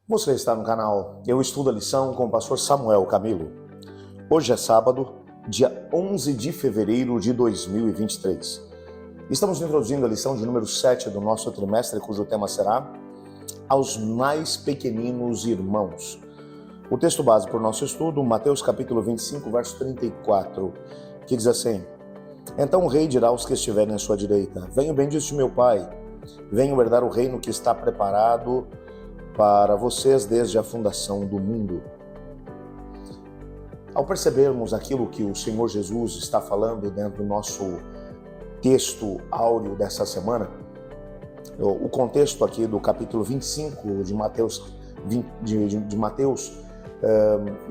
Você está no canal Eu Estudo a Lição com o pastor Samuel Camilo. Hoje é sábado, dia 11 de fevereiro de 2023. Estamos introduzindo a lição de número 7 do nosso trimestre, cujo tema será Aos Mais Pequeninos Irmãos. O texto base para o nosso estudo, Mateus capítulo 25, verso 34, que diz assim: Então o rei dirá aos que estiverem à sua direita: Venham, benditos de meu Pai, venham herdar o reino que está preparado para vocês desde a fundação do mundo. Ao percebermos aquilo que o Senhor Jesus está falando dentro do nosso texto áureo dessa semana, o contexto aqui do capítulo 25 de Mateus,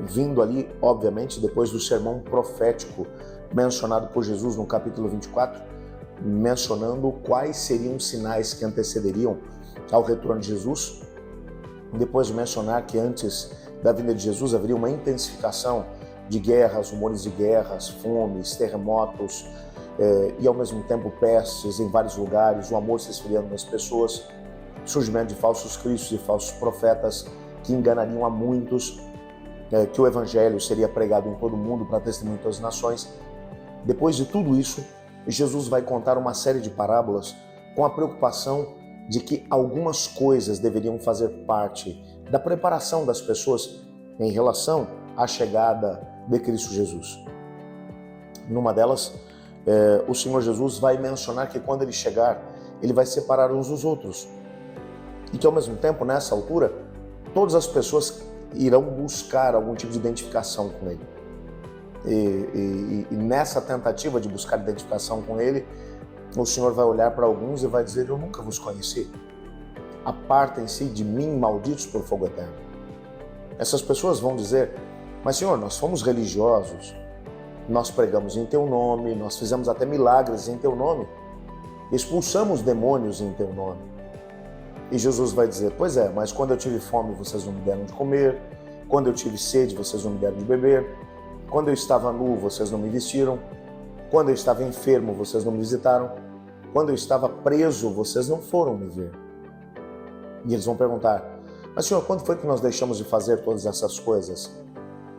vindo ali, obviamente, depois do sermão profético mencionado por Jesus no capítulo 24, mencionando quais seriam os sinais que antecederiam ao retorno de Jesus. Depois de mencionar que antes da vinda de Jesus haveria uma intensificação de guerras, rumores de guerras, fomes, terremotos e ao mesmo tempo pestes em vários lugares, o amor se esfriando nas pessoas, surgimento de falsos cristos e falsos profetas que enganariam a muitos, que o evangelho seria pregado em todo o mundo para testemunho de todas as nações. Depois de tudo isso, Jesus vai contar uma série de parábolas com a preocupação de que algumas coisas deveriam fazer parte da preparação das pessoas em relação à chegada de Cristo Jesus. Numa delas, o Senhor Jesus vai mencionar que quando Ele chegar, Ele vai separar uns dos outros. E que ao mesmo tempo, nessa altura, todas as pessoas irão buscar algum tipo de identificação com Ele. E nessa tentativa de buscar identificação com Ele, o Senhor vai olhar para alguns e vai dizer: eu nunca vos conheci. Apartem-se de mim, malditos, por fogo eterno. Essas pessoas vão dizer: mas Senhor, nós fomos religiosos, nós pregamos em teu nome, nós fizemos até milagres em teu nome, expulsamos demônios em teu nome. E Jesus vai dizer: pois é, mas quando eu tive fome vocês não me deram de comer, quando eu tive sede vocês não me deram de beber, quando eu estava nu vocês não me vestiram, quando eu estava enfermo vocês não me visitaram, quando eu estava preso vocês não foram me ver. E eles vão perguntar: mas Senhor, quando foi que nós deixamos de fazer todas essas coisas?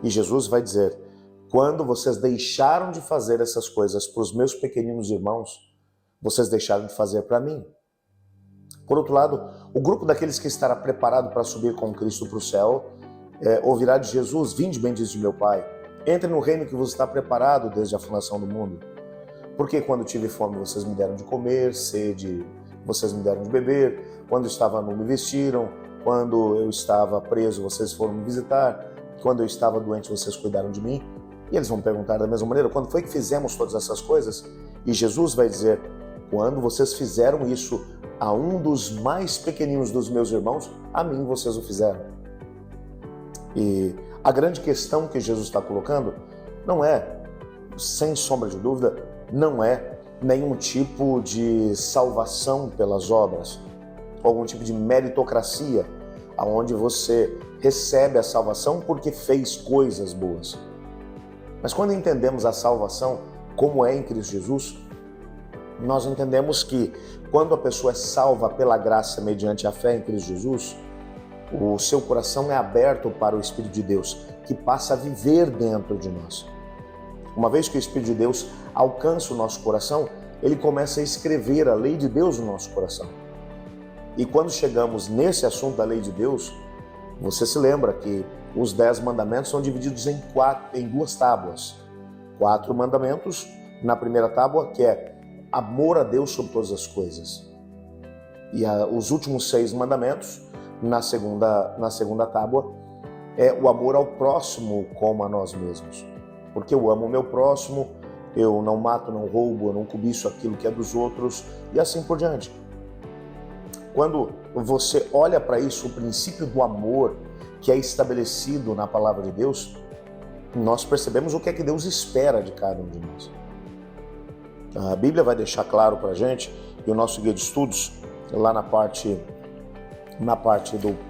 E Jesus vai dizer: quando vocês deixaram de fazer essas coisas para os meus pequeninos irmãos, vocês deixaram de fazer para mim. Por outro lado, o grupo daqueles que estará preparado para subir com Cristo para o céu ouvirá de Jesus: vinde, benditos de meu Pai, entre no reino que vos está preparado desde a fundação do mundo. Porque quando tive fome vocês me deram de comer, sede vocês me deram de beber, quando estava nu me vestiram, quando eu estava preso vocês foram me visitar, quando eu estava doente vocês cuidaram de mim. E eles vão perguntar da mesma maneira: quando foi que fizemos todas essas coisas? E Jesus vai dizer: quando vocês fizeram isso a um dos mais pequeninos dos meus irmãos, a mim vocês o fizeram. E a grande questão que Jesus está colocando não é, sem sombra de dúvida, não é nenhum tipo de salvação pelas obras, ou algum tipo de meritocracia, onde você recebe a salvação porque fez coisas boas. Mas quando entendemos a salvação como é em Cristo Jesus, nós entendemos que quando a pessoa é salva pela graça mediante a fé em Cristo Jesus, o seu coração é aberto para o Espírito de Deus, que passa a viver dentro de nós. Uma vez que o Espírito de Deus alcança o nosso coração, ele começa a escrever a lei de Deus no nosso coração. E quando chegamos nesse assunto da lei de Deus, você se lembra que os 10 mandamentos são divididos em duas tábuas. 4 mandamentos na primeira tábua, que é amor a Deus sobre todas as coisas. E os últimos 6 mandamentos, na segunda tábua, é o amor ao próximo como a nós mesmos. Porque eu amo o meu próximo, eu não mato, não roubo, eu não cobiço aquilo que é dos outros, e assim por diante. Quando você olha para isso, o princípio do amor que é estabelecido na palavra de Deus, nós percebemos o que é que Deus espera de cada um de nós. A Bíblia vai deixar claro para a gente, e o nosso guia de estudos, lá na parte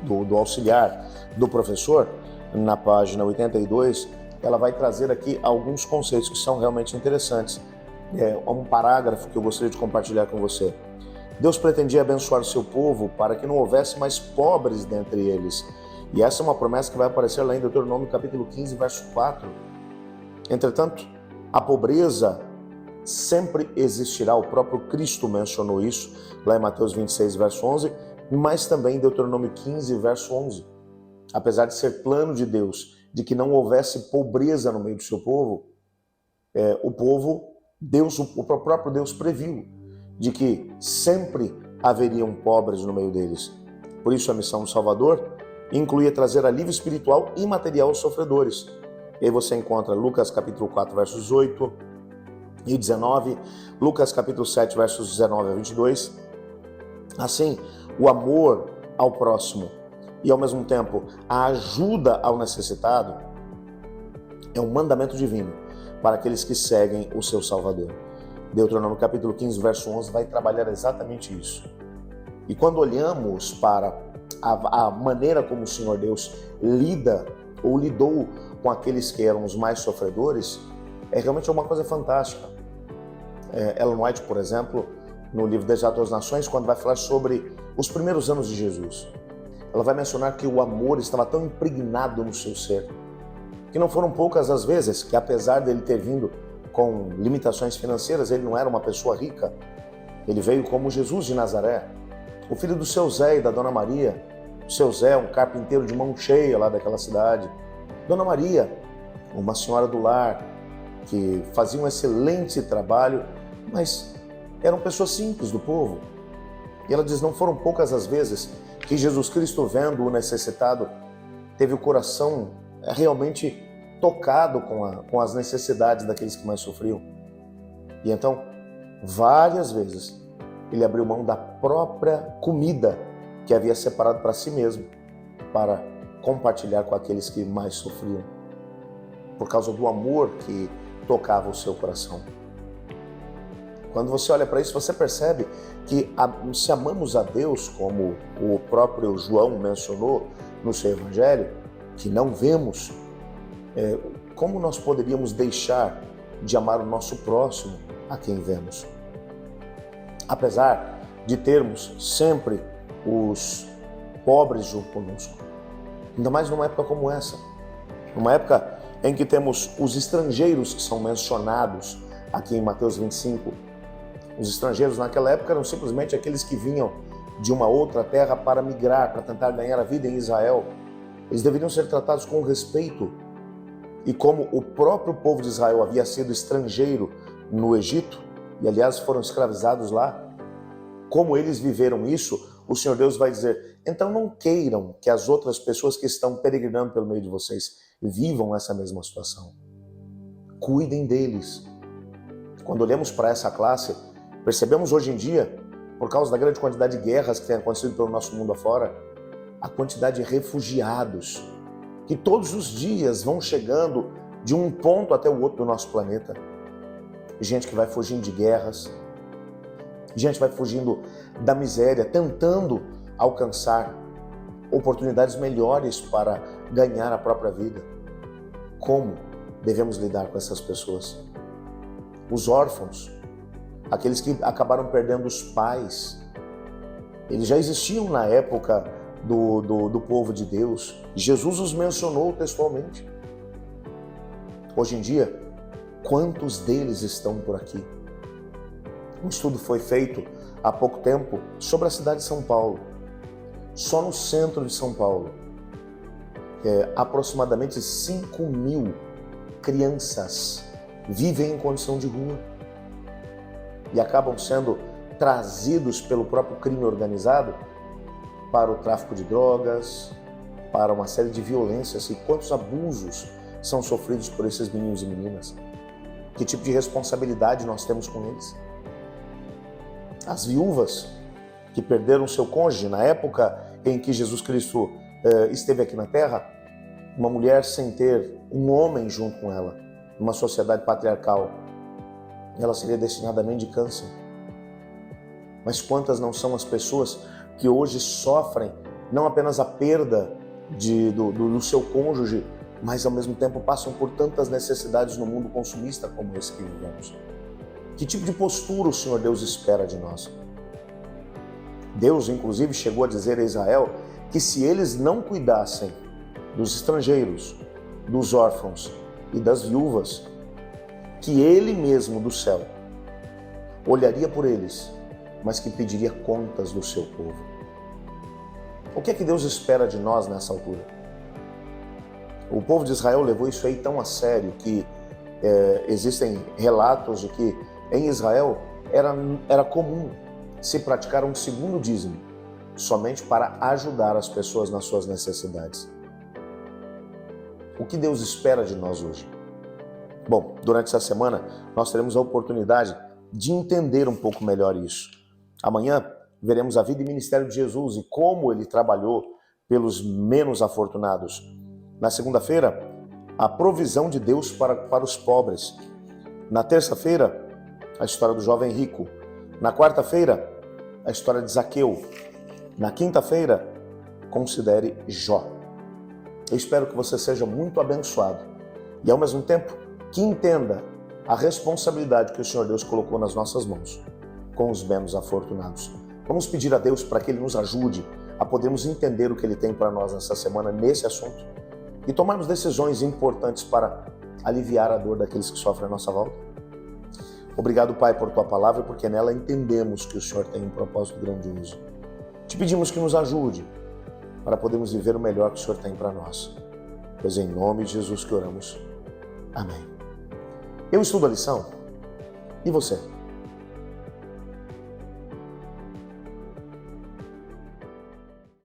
do auxiliar do professor, na página 82, ela vai trazer aqui alguns conceitos que são realmente interessantes. Um parágrafo que eu gostaria de compartilhar com você. Deus pretendia abençoar o seu povo para que não houvesse mais pobres dentre eles E essa é uma promessa que vai aparecer lá em Deuteronômio capítulo 15, verso 4. Entretanto, a pobreza sempre existirá. O próprio Cristo mencionou isso lá em Mateus 26, verso 11, mas também em Deuteronômio 15, verso 11. Apesar de ser plano de Deus, de que não houvesse pobreza no meio do seu povo, o próprio Deus previu de que sempre haveriam pobres no meio deles. Por isso a missão do Salvador incluía trazer alívio espiritual e material aos sofredores. E aí você encontra Lucas capítulo 4, versos 8 e 19, Lucas capítulo 7, versos 19 a 22. Assim, o amor ao próximo e ao mesmo tempo a ajuda ao necessitado é um mandamento divino para aqueles que seguem o seu Salvador. Deuteronômio capítulo 15, verso 11 vai trabalhar exatamente isso. E quando olhamos para a maneira como o Senhor Deus lida ou lidou com aqueles que eram os mais sofredores, é realmente uma coisa fantástica. Ellen White, por exemplo, no livro Desato às Nações, quando vai falar sobre os primeiros anos de Jesus, ela vai mencionar que o amor estava tão impregnado no seu ser, que não foram poucas as vezes que, apesar dele ter vindo com limitações financeiras, ele não era uma pessoa rica. Ele veio como Jesus de Nazaré, o filho do seu Zé e da Dona Maria. O seu Zé, um carpinteiro de mão cheia lá daquela cidade. Dona Maria, uma senhora do lar, que fazia um excelente trabalho, mas eram pessoas simples do povo. E ela diz, não foram poucas as vezes que Jesus Cristo, vendo o necessitado, teve o coração realmente tocado com as necessidades daqueles que mais sofriam. E então, várias vezes, ele abriu mão da própria comida que havia separado para si mesmo, para compartilhar com aqueles que mais sofriam, por causa do amor que tocava o seu coração. Quando você olha para isso, você percebe que se amamos a Deus, como o próprio João mencionou no seu evangelho, que não vemos, como nós poderíamos deixar de amar o nosso próximo a quem vemos? Apesar de termos sempre os pobres junto conosco, ainda mais numa época como essa, numa época em que temos os estrangeiros que são mencionados aqui em Mateus 25. Os estrangeiros naquela época eram simplesmente aqueles que vinham de uma outra terra para migrar, para tentar ganhar a vida em Israel. Eles deveriam ser tratados com respeito. E como o próprio povo de Israel havia sido estrangeiro no Egito, e aliás foram escravizados lá, como eles viveram isso, o Senhor Deus vai dizer, então não queiram que as outras pessoas que estão peregrinando pelo meio de vocês vivam essa mesma situação. Cuidem deles. Quando olhamos para essa classe, percebemos hoje em dia, por causa da grande quantidade de guerras que tem acontecido pelo nosso mundo afora, a quantidade de refugiados que todos os dias vão chegando de um ponto até o outro do nosso planeta. Gente que vai fugindo de guerras, gente vai fugindo da miséria, tentando alcançar oportunidades melhores para ganhar a própria vida. Como devemos lidar com essas pessoas? Os órfãos, aqueles que acabaram perdendo os pais, eles já existiam na época do povo de Deus. Jesus os mencionou textualmente. Hoje em dia, quantos deles estão por aqui? Um estudo foi feito há pouco tempo sobre a cidade de São Paulo. Só no centro de São Paulo, aproximadamente 5.000 crianças vivem em condição de rua e acabam sendo trazidos pelo próprio crime organizado para o tráfico de drogas, para uma série de violências. E quantos abusos são sofridos por esses meninos e meninas? Que tipo de responsabilidade nós temos com eles? As viúvas que perderam seu cônjuge na época em que Jesus Cristo esteve aqui na Terra, uma mulher sem ter um homem junto com ela, numa sociedade patriarcal, ela seria destinada à mendicância. Mas quantas não são as pessoas que hoje sofrem não apenas a perda do seu cônjuge, mas ao mesmo tempo passam por tantas necessidades no mundo consumista como esse que vivemos? Que tipo de postura o Senhor Deus espera de nós? Deus, inclusive, chegou a dizer a Israel que se eles não cuidassem dos estrangeiros, dos órfãos e das viúvas, que ele mesmo do céu olharia por eles, mas que pediria contas do seu povo. O que é que Deus espera de nós nessa altura? O povo de Israel levou isso aí tão a sério que existem relatos de que em Israel era comum se praticar um segundo dízimo, somente para ajudar as pessoas nas suas necessidades. O que Deus espera de nós hoje? Bom, durante essa semana nós teremos a oportunidade de entender um pouco melhor isso. Amanhã veremos a vida e ministério de Jesus e como ele trabalhou pelos menos afortunados. Na segunda-feira, a provisão de Deus para os pobres. Na terça-feira, a história do jovem rico. Na quarta-feira, a história de Zaqueu. Na quinta-feira, considere Jó. Eu espero que você seja muito abençoado e, ao mesmo tempo, que entenda a responsabilidade que o Senhor Deus colocou nas nossas mãos com os menos afortunados. Vamos pedir a Deus para que Ele nos ajude a podermos entender o que Ele tem para nós nessa semana nesse assunto e tomarmos decisões importantes para aliviar a dor daqueles que sofrem à nossa volta. Obrigado, Pai, por Tua palavra, porque nela entendemos que o Senhor tem um propósito grandioso. Te pedimos que nos ajude para podermos viver o melhor que o Senhor tem para nós. Pois é em nome de Jesus que oramos. Amém. Eu estudo a lição. E você?